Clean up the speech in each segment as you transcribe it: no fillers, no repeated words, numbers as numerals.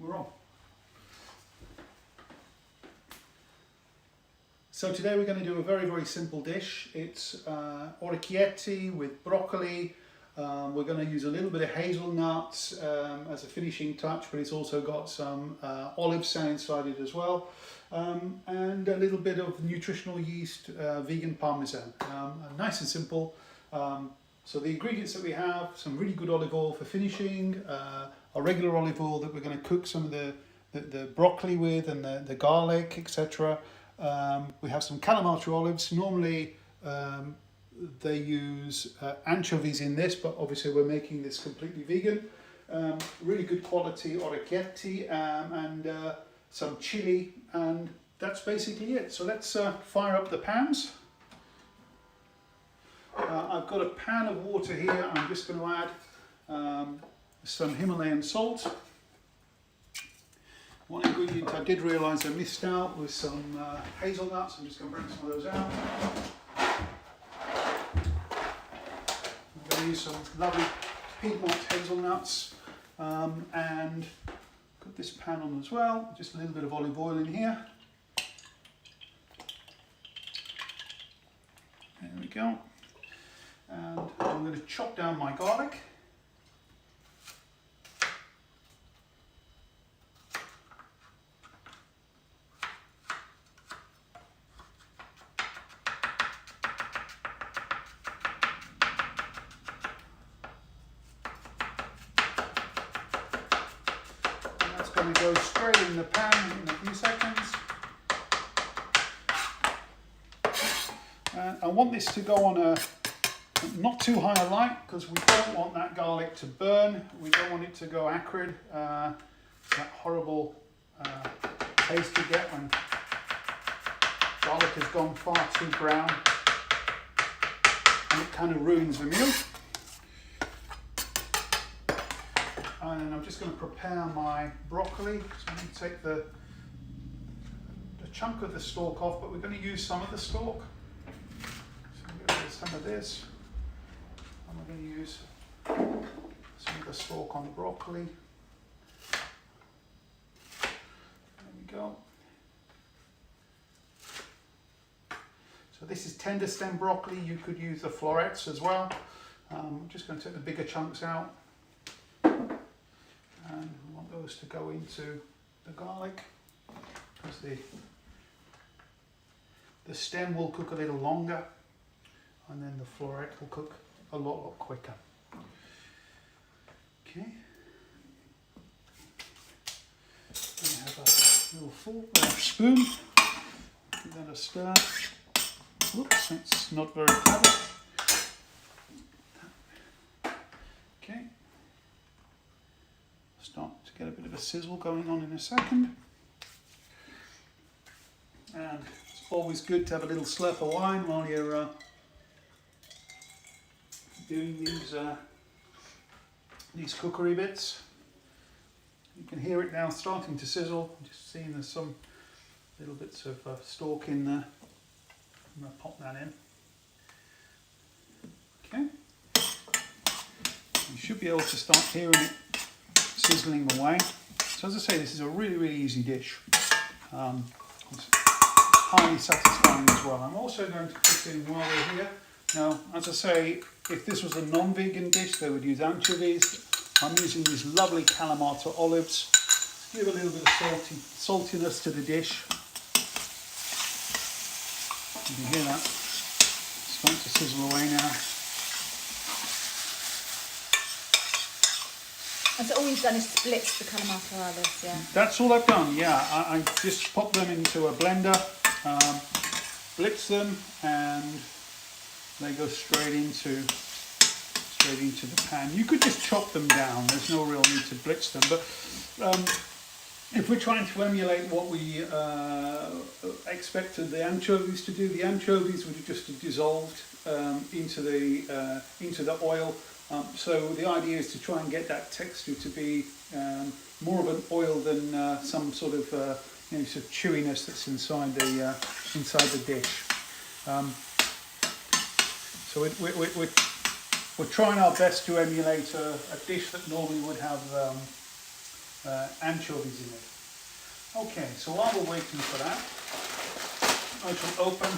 we're on. So today we're going to do a very, very simple dish. It's orecchiette with broccoli. We're going to use a little bit of hazelnuts as a finishing touch, but it's also got some olives inside it as well. And a little bit of nutritional yeast, vegan parmesan. Nice and simple. So the ingredients that we have: some really good olive oil for finishing, a regular olive oil that we're going to cook some of the broccoli with, and the garlic, etc. We have some Kalamata olives. Normally they use anchovies in this, but obviously we're making this completely vegan. Really good quality orecchiette, and some chili, and that's basically it. So let's fire up the pans. I've got a pan of water here. I'm just going to add some Himalayan salt. One ingredient I did realise I missed out was some hazelnuts. I'm just going to bring some of those out. I'm going to use some lovely piedmont hazelnuts, and put this pan on as well. Just a little bit of olive oil in here. There we go. And I'm going to chop down my garlic. And that's going to go straight in the pan in a few seconds. I want this to go on a not too high a light, because we don't want that garlic to burn. We don't want it to go acrid. That horrible taste you get when garlic has gone far too brown, and it kind of ruins the meal. And then I'm just going to prepare my broccoli. So I'm going to take the chunk of the stalk off, but we're going to use some of the stalk. So I'm going to use some of this. And we're going to use some of the stalk on the broccoli. There we go. So this is tender stem broccoli. You could use the florets as well. I'm just going to take the bigger chunks out. And we want those to go into the garlic, because the stem will cook a little longer, and then the floret will cook a lot quicker. Okay. I have a little spoon. Give that a stir. Whoops, that's not very clever. Okay. Start to get a bit of a sizzle going on in a second. And it's always good to have a little slurp of wine while you're doing these cookery bits. You can hear it now starting to sizzle. I'm just seeing there's some little bits of stalk in there. I'm going to pop that in. Okay. You should be able to start hearing it sizzling away. So as I say, this is a really, really easy dish. It's highly satisfying as well. I'm also going to put in, while we're here, now as I say, if this was a non-vegan dish, they would use anchovies. I'm using these lovely Kalamata olives. Give a little bit of saltiness to the dish. You can hear that. It's starting to sizzle away now. And so all you've done is split the Kalamata olives, yeah? That's all I've done, yeah. I just pop them into a blender, blitz them, and they go straight into the pan. You could just chop them down. There's no real need to blitz them. But if we're trying to emulate what we expected the anchovies to do, the anchovies would have just dissolved into the oil. So the idea is to try and get that texture to be more of an oil than some sort of sort of chewiness that's inside the dish. So we're trying our best to emulate a dish that normally would have anchovies in it. Okay, so while we're waiting for that, I shall open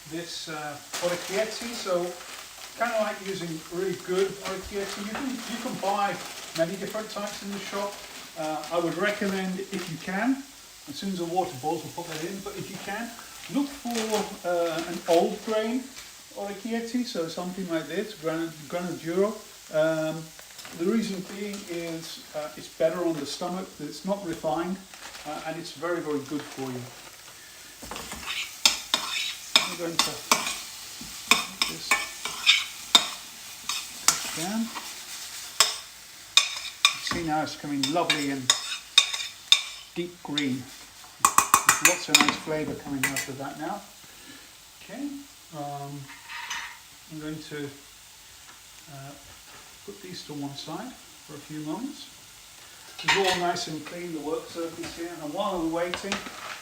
this orecchiette. So kind of like using really good orecchiette. You can buy many different types in the shop. I would recommend, if you can, as soon as the water boils, we'll put that in, but if you can, look for an old grain orecchiette, so something like this, Granaduro. The reason being is it's better on the stomach, it's not refined, and it's very, very good for you. I'm going to put this down. See now it's coming lovely and deep green. There's lots of nice flavour coming out of that now. Okay, I'm going to put these to one side for a few moments. It's all nice and clean, the work surface here. And while we're waiting,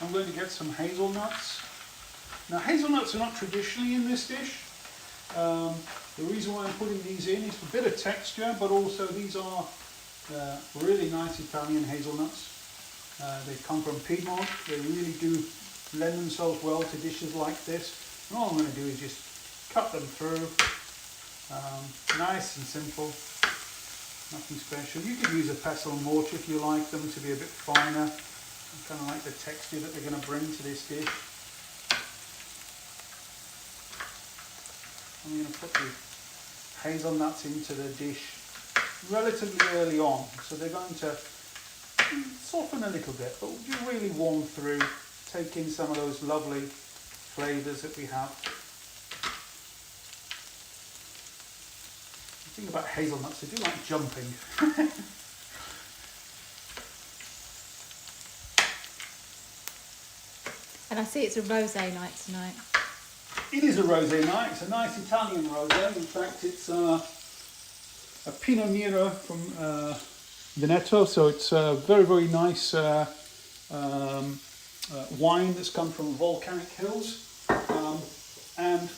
I'm going to get some hazelnuts. Now hazelnuts are not traditionally in this dish. The reason why I'm putting these in is for a bit of texture, but also these are really nice Italian hazelnuts. They come from Piedmont. They really do lend themselves well to dishes like this. And all I'm going to do is just cut them through. Nice and simple. Nothing special. You could use a pestle and mortar if you like them to be a bit finer. I kind of like the texture that they're going to bring to this dish. I'm going to put the hazelnuts into the dish relatively early on, so they're going to soften a little bit, but just really warm through, take in some of those lovely flavours that we have. The thing about hazelnuts, they do like jumping. And I see it's a rosé night tonight. It is a rosé night. It's a nice Italian rosé. In fact, it's a Pinot Nero from Veneto, so it's a very, very nice wine that's come from volcanic hills. And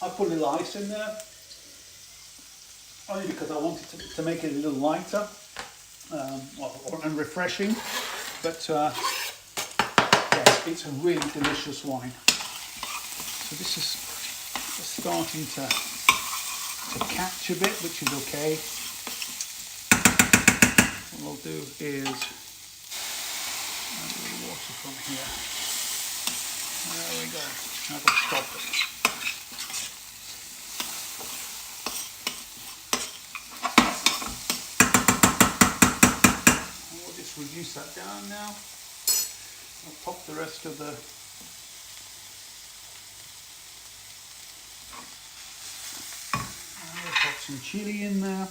I put a little ice in there, only because I wanted to make it a little lighter and refreshing. But yes, it's a really delicious wine. So this is starting to catch a bit, which is okay. What I'll do is add a little water from here. There we go. Now we'll stop it. And we'll just reduce that down now. I'll pop the rest of the some chili in there.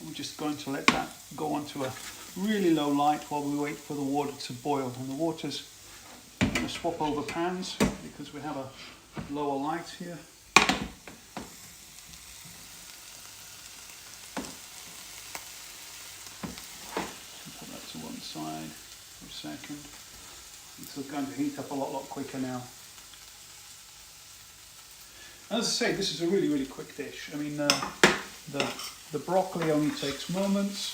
We're just going to let that go onto a really low light while we wait for the water to boil. And the water's going to swap over pans because we have a lower light here. Put that to one side for a second. It's going to heat up a lot quicker now. As I say, this is a really, really quick dish. I mean, the broccoli only takes moments.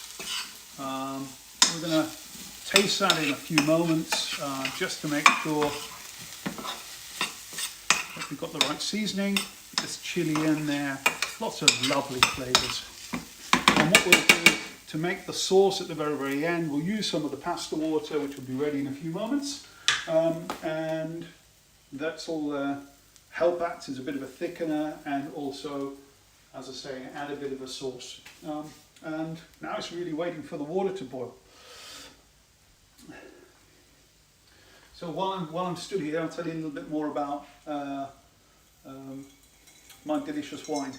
We're going to taste that in a few moments just to make sure that we've got the right seasoning. There's chili in there, lots of lovely flavours. And what we'll do to make the sauce at the very, very end, we'll use some of the pasta water, which will be ready in a few moments. And that's all help act as a bit of a thickener, and also, as I say, add a bit of a sauce. And now it's really waiting for the water to boil. So while I'm stood here, I'll tell you a little bit more about my delicious wine.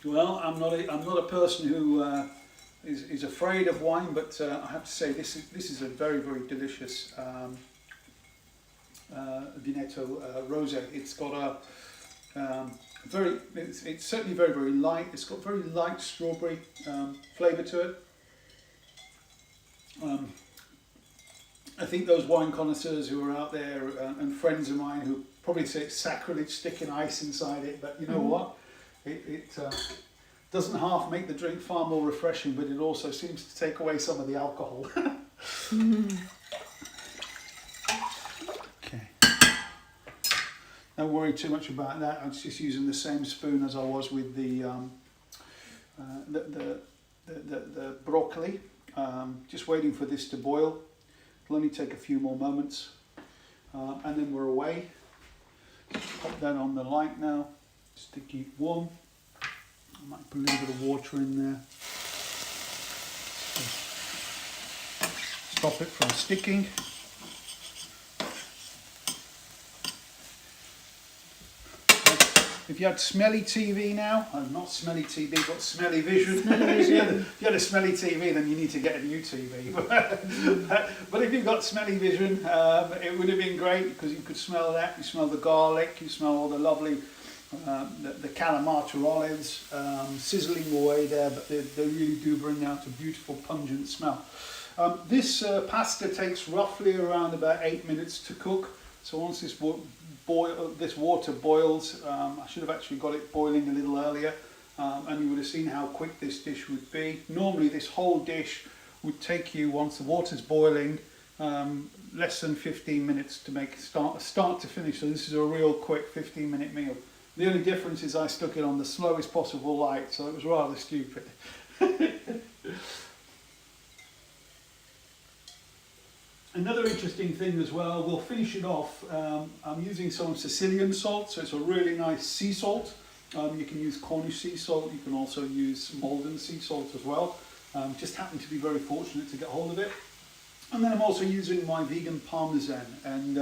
Well, I'm not a person who is afraid of wine, but I have to say this is a very, very delicious Veneto rosé. It's got a it's certainly very, very light. It's got very light strawberry flavour to it. I think those wine connoisseurs who are out there and friends of mine who probably say it's sacrilege sticking ice inside it, but you know what? It doesn't half make the drink far more refreshing, but it also seems to take away some of the alcohol. Okay. Don't worry too much about that. I was just using the same spoon as I was with the broccoli. Just waiting for this to boil. It'll only take a few more moments, and then we're away. Pop that on the light now, just to keep warm. I might put a little bit of water in there. Stop it from sticking. If you had smelly TV now, not smelly TV, but smelly vision. If you had a smelly TV, then you need to get a new TV. But if you've got smelly vision, it would have been great because you could smell that. You smell the garlic, you smell all the lovely, the Kalamata olives sizzling away there, but they really do bring out a beautiful pungent smell. This pasta takes roughly around about 8 minutes to cook. So once this water boils, I should have actually got it boiling a little earlier, and you would have seen how quick this dish would be. Normally this whole dish would take you, once the water's boiling, less than 15 minutes to make start to finish. So this is a real quick 15-minute meal. The only difference is I stuck it on the slowest possible light, so it was rather stupid. Another interesting thing as well, we'll finish it off, I'm using some Sicilian salt, so it's a really nice sea salt. You can use Cornish sea salt, you can also use Malden sea salt as well. Just happened to be very fortunate to get hold of it. And then I'm also using my vegan parmesan, and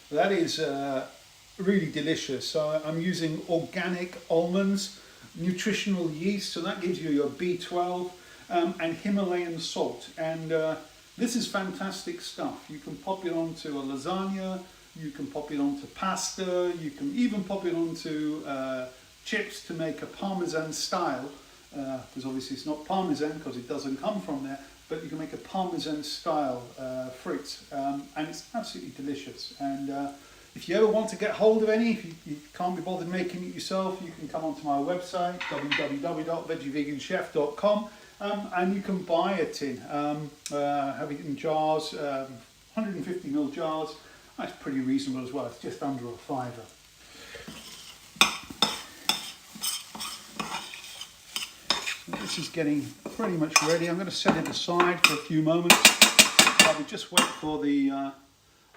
that is really delicious. So I'm using organic almonds, nutritional yeast, so that gives you your B12, and Himalayan salt. And this is fantastic stuff. You can pop it onto a lasagna, you can pop it onto pasta, you can even pop it onto chips to make a parmesan style, because obviously it's not parmesan because it doesn't come from there, but you can make a parmesan style frites, and it's absolutely delicious. And if you ever want to get hold of any, if you can't be bothered making it yourself, you can come onto my website, www.veggieveganchef.com. And you can buy a tin, have it in jars, 150ml jars. That's pretty reasonable as well, it's just under £5. This is getting pretty much ready. I'm going to set it aside for a few moments. I will just wait for the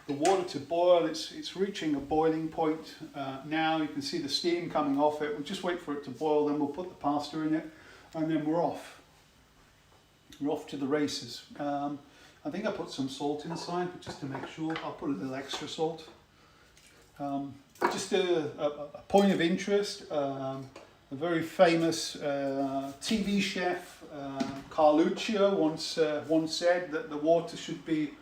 water to boil. It's reaching a boiling point now. You can see the steam coming off it. We'll just wait for it to boil, then we'll put the pasta in it, and then we're off. We're off to the races. I think I put some salt inside, but just to make sure, I'll put a little extra salt. Just a point of interest, a very famous TV chef, Carluccio, once said that the water should be,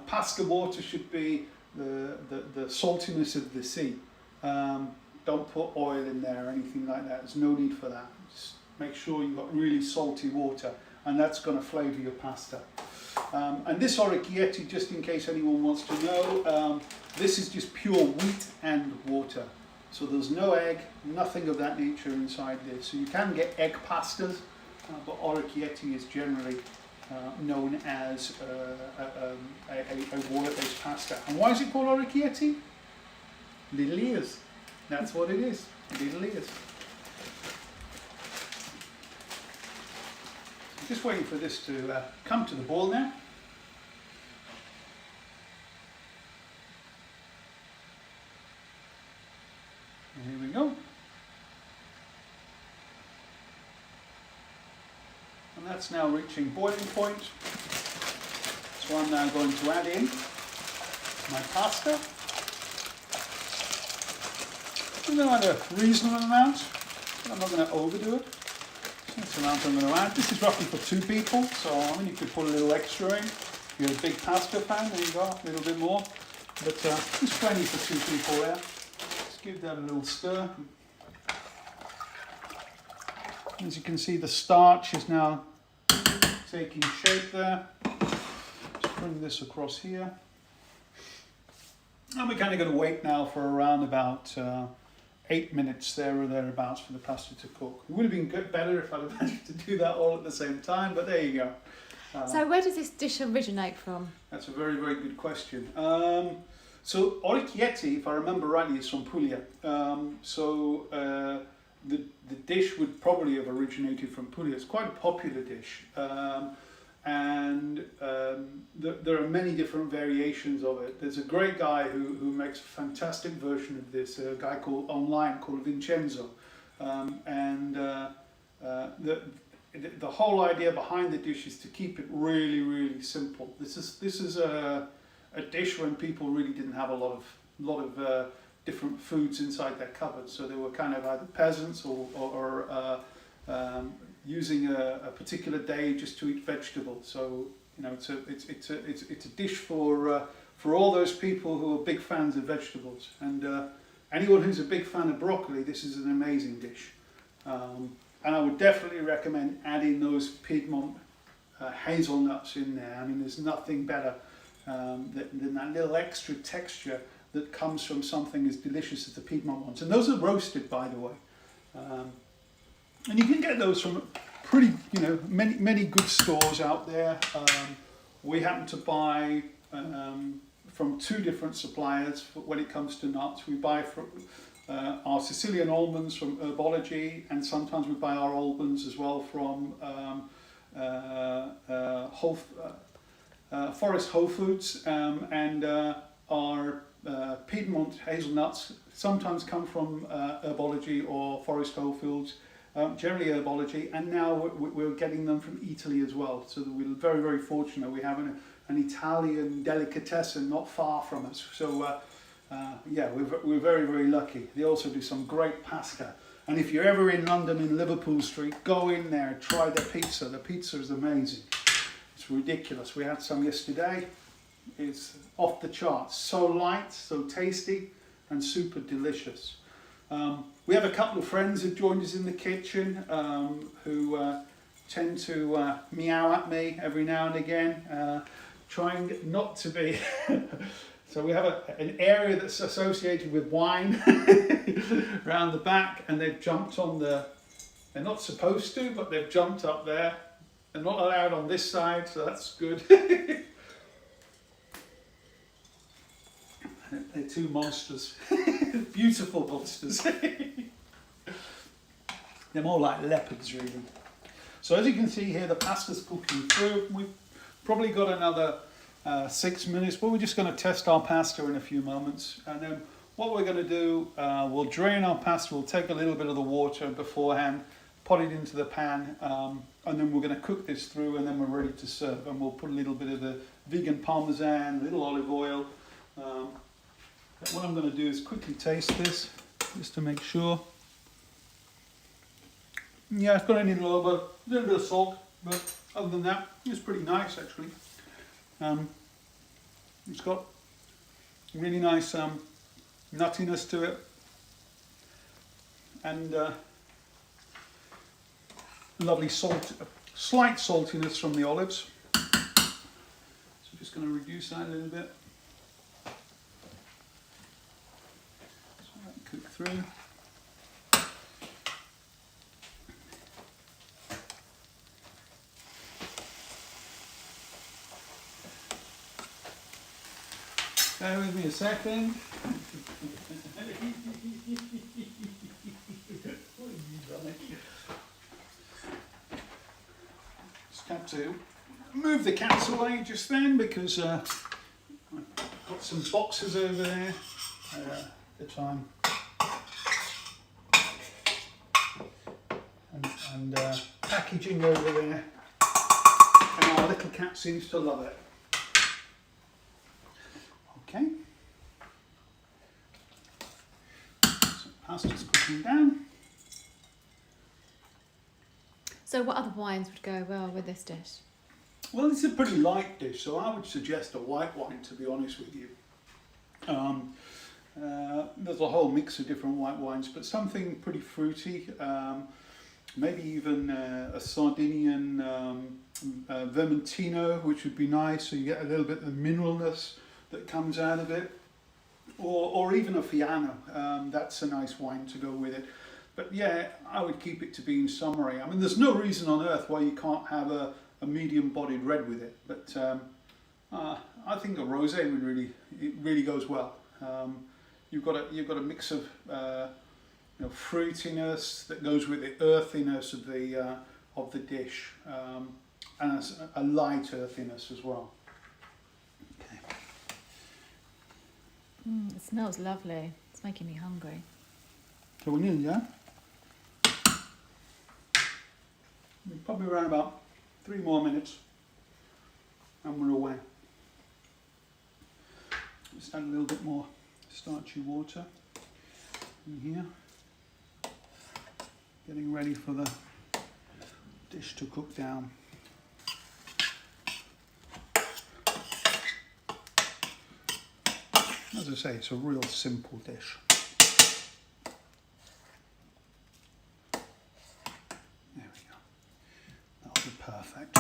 pasta water should be the saltiness of the sea. Don't put oil in there or anything like that. There's no need for that. Just make sure you've got really salty water, and that's going to flavour your pasta. And this orecchiette, just in case anyone wants to know, this is just pure wheat and water. So there's no egg, nothing of that nature inside this. So you can get egg pastas, but orecchiette is generally known as a water-based pasta. And why is it called orecchiette? Little ears. That's what it is, little ears. Just waiting for this to come to the boil now. And here we go. And that's now reaching boiling point. So I'm now going to add in my pasta. I'm going to add a reasonable amount, but I'm not going to overdo it. That's the amount I'm going to add. This is roughly for 2 people, so I mean you could put a little extra in. If you're a big pasta fan, there you go, a little bit more. But it's plenty for 2 people there. Just give that a little stir. As you can see, the starch is now taking shape there. Just bring this across here. And we're kind of going to wait now for around about 8 minutes there or thereabouts for the pasta to cook. It would have been better if I'd have managed to do that all at the same time, but there you go. So where does this dish originate from? That's a very, very good question. So orecchiette, if I remember rightly, is from Puglia. The dish would probably have originated from Puglia. It's quite a popular dish. There are many different variations of it. There's a great guy who makes a fantastic version of this, a guy online called Vincenzo. The whole idea behind the dish is to keep it really, really simple. This is a dish when people really didn't have a lot of different foods inside their cupboard, so they were kind of either peasants or using a particular day just to eat vegetables. So it's a dish for all those people who are big fans of vegetables, and anyone who's a big fan of broccoli, this is an amazing dish. And I would definitely recommend adding those Piedmont hazelnuts in there. I mean, there's nothing better than that little extra texture that comes from something as delicious as the Piedmont ones. And those are roasted, by the way. And you can get those from pretty, many good stores out there. We happen to buy from 2 different suppliers when it comes to nuts. We buy from our Sicilian almonds from Herbology, and sometimes we buy our almonds as well from Forest Whole Foods, and our Piedmont hazelnuts sometimes come from Herbology or Forest Whole Foods, generally Herbology, and now we're getting them from Italy as well. So we're very, very fortunate. We have an Italian delicatessen not far from us. So yeah, we're very, very lucky. They also do some great pasta. And if you're ever in London in Liverpool Street, go in there, try their pizza. The pizza is amazing. It's ridiculous. We had some yesterday. It's off the charts. So light, so tasty, and super delicious. We have a couple of friends who joined us in the kitchen who tend to meow at me every now and again, trying not to be. So we have an area that's associated with wine around the back, and they've jumped on they're not supposed to, but they've jumped up there. They're not allowed on this side, so that's good. They're 2 monsters, beautiful monsters. They're more like leopards, really. So as you can see here, the pasta's cooking through. We've probably got another 6 minutes, but we're just going to test our pasta in a few moments. And then what we're going to do, we'll drain our pasta, we'll take a little bit of the water beforehand, put it into the pan, and then we're going to cook this through, and then we're ready to serve. And we'll put a little bit of the vegan parmesan, a little olive oil. What I'm going to do is quickly taste this, just to make sure. Yeah, it's got a little bit of salt, but other than that, it's pretty nice actually. It's got really nice nuttiness to it, and lovely slight saltiness from the olives. So just going to reduce that a little bit. So that can cook through. Bear with me a second. Just have to move the cats away just then, because I've got some boxes over there that I'm and packaging over there, and our little cat seems to love it. Okay, so pasta's cooking down. So what other wines would go well with this dish? Well, it's a pretty light dish, so I would suggest a white wine, to be honest with you. There's a whole mix of different white wines, but something pretty fruity, maybe even a Sardinian Vermentino, which would be nice, so you get a little bit of the mineralness that comes out of it. or even a Fiano. That's a nice wine to go with it. But yeah, I would keep it to being summery. I mean, there's no reason on earth why you can't have a medium-bodied red with it. But I think a rosé it really goes well. You've got a mix of fruitiness that goes with the earthiness of the dish, and a light earthiness as well. Okay. It smells lovely. It's making me hungry. So we're nearly there. Probably around about 3 more minutes, and we're away. Just add a little bit more starchy water in here. Getting ready for the dish to cook down. As I say, it's a real simple dish. There we go. That'll be perfect.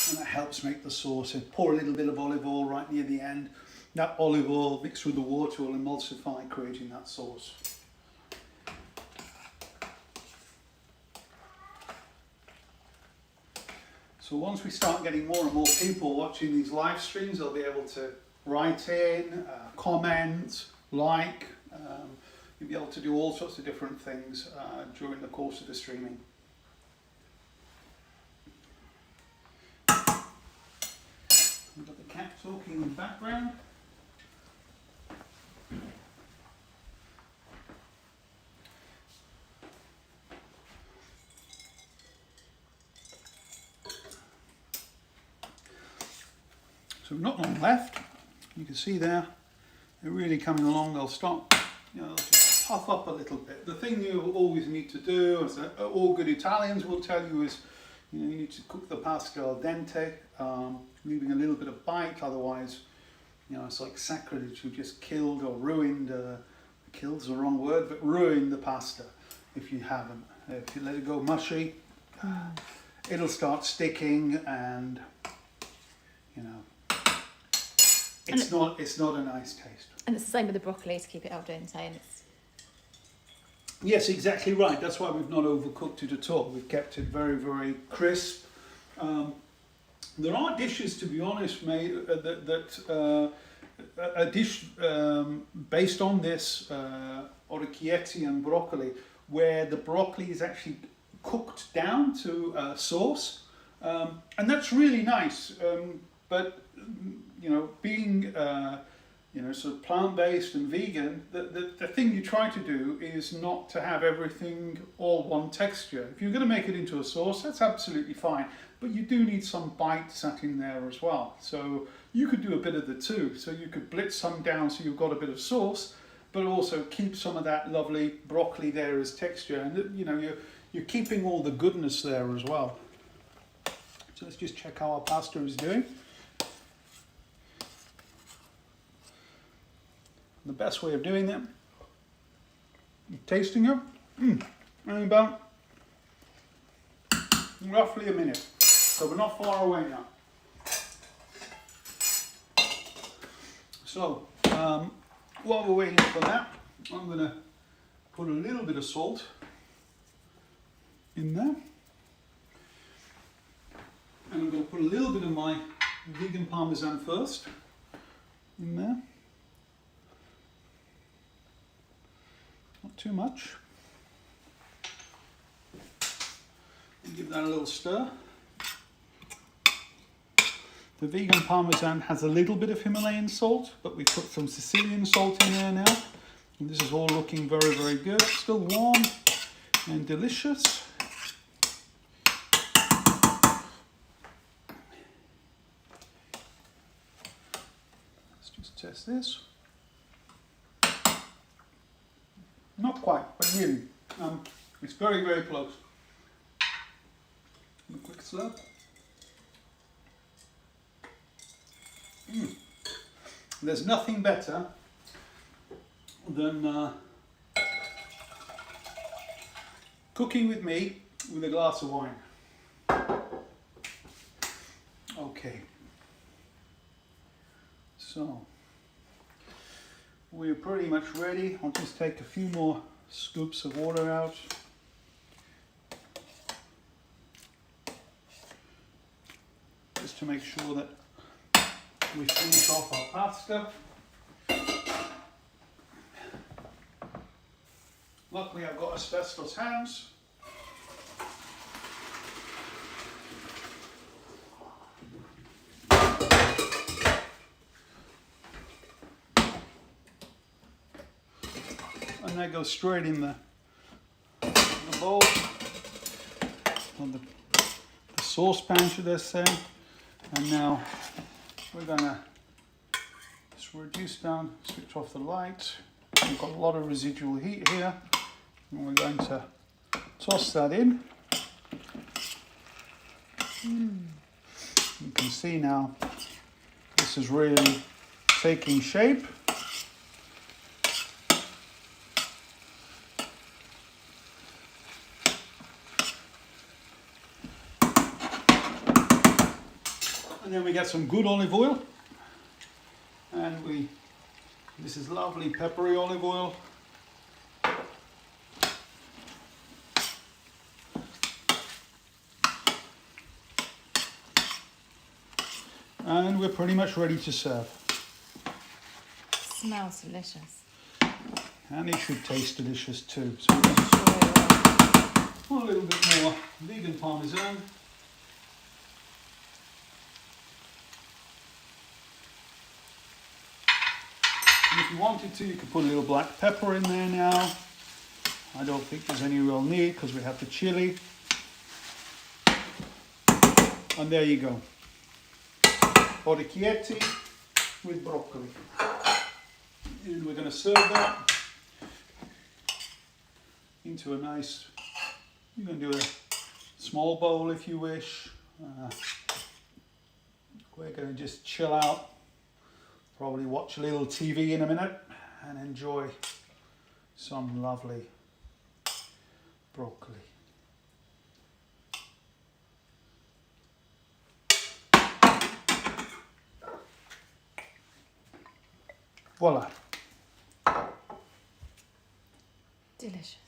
And that helps make the sauce. And pour a little bit of olive oil right near the end. That olive oil mixed with the water will emulsify, creating that sauce. So once we start getting more and more people watching these live streams, they'll be able to write in, comment, like. You'll be able to do all sorts of different things during the course of the streaming. We've got the cat talking in the background. So not long left. You can see there, they're really coming along. They'll start, they'll just puff up a little bit. The thing you always need to do, as all good Italians will tell you, is you need to cook the pasta al dente, leaving a little bit of bite. Otherwise, it's like sacrilege. You've just killed or ruined. Killed's the wrong word, but ruined the pasta if you haven't. If you let it go mushy, it'll start sticking, and it's not a nice taste. And it's the same with the broccoli, to keep it al dente. And it's... Yes, exactly right. That's why we've not overcooked it at all. We've kept it very, very crisp. There are dishes, to be honest, made a dish based on this orecchiette and broccoli, where the broccoli is actually cooked down to sauce, and that's really nice. But being sort of plant-based and vegan, the thing you try to do is not to have everything all one texture. If you're going to make it into a sauce, that's absolutely fine, but you do need some bite sat in there as well. So you could do a bit of the two. So you could blitz some down so you've got a bit of sauce, but also keep some of that lovely broccoli there as texture, and you're keeping all the goodness there as well. So let's just check how our pasta is doing. The best way of doing that, tasting it, in about roughly a minute. So we're not far away now. So while we're waiting for that, I'm going to put a little bit of salt in there. And I'm going to put a little bit of my vegan parmesan first in there. Not too much. And give that a little stir. The vegan parmesan has a little bit of Himalayan salt, but we put some Sicilian salt in there now. And this is all looking very, very good. Still warm and delicious. Let's just test this. Not quite, but nearly. It's very, very close. A quick slurp. There's nothing better than cooking with me with a glass of wine. Okay. So, we're pretty much ready. I'll just take a few more scoops of water out. Just to make sure that we finish off our pasta. Luckily I've got asbestos hands. And that goes straight in the bowl, or the saucepan should I say. And now we're gonna just reduce down, switch off the light. We've got a lot of residual heat here, and we're going to toss that in. You can see now this is really taking shape. And then we get some good olive oil, and this is lovely peppery olive oil. And we're pretty much ready to serve. Smells delicious. And it should taste delicious too. So we're going to put a little bit more vegan parmesan. And if you wanted to, you could put a little black pepper in there now. I don't think there's any real need because we have the chili. And there you go. Orecchiette with broccoli. And we're going to serve that into a nice, you can do a small bowl if you wish. We're going to just chill out, probably watch a little TV in a minute and enjoy some lovely broccoli. Voila. Delicious.